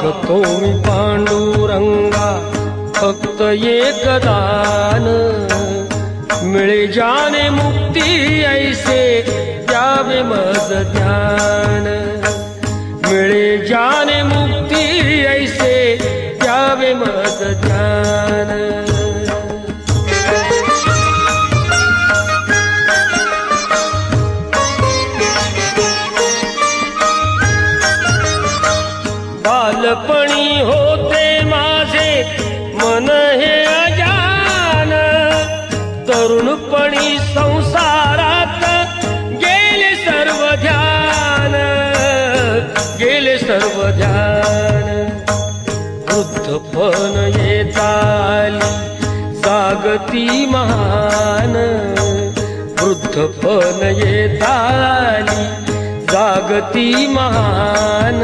मागतो मी पांडुरंगा फक्त एक दान, मिळे जाने मुक्ती ऐसे द्यावे मज ज्ञान, मिळे जाने मुक्ती ऐसे द्यावे मज ज्ञान। बालपणी होते माझे मन हे अजान, तरुणपणी संसारात गेले सर्व ध्यान, गेले सर्व ध्यान। वृद्धपण येताली जागती महान, वृद्धपण येताली जागती महान।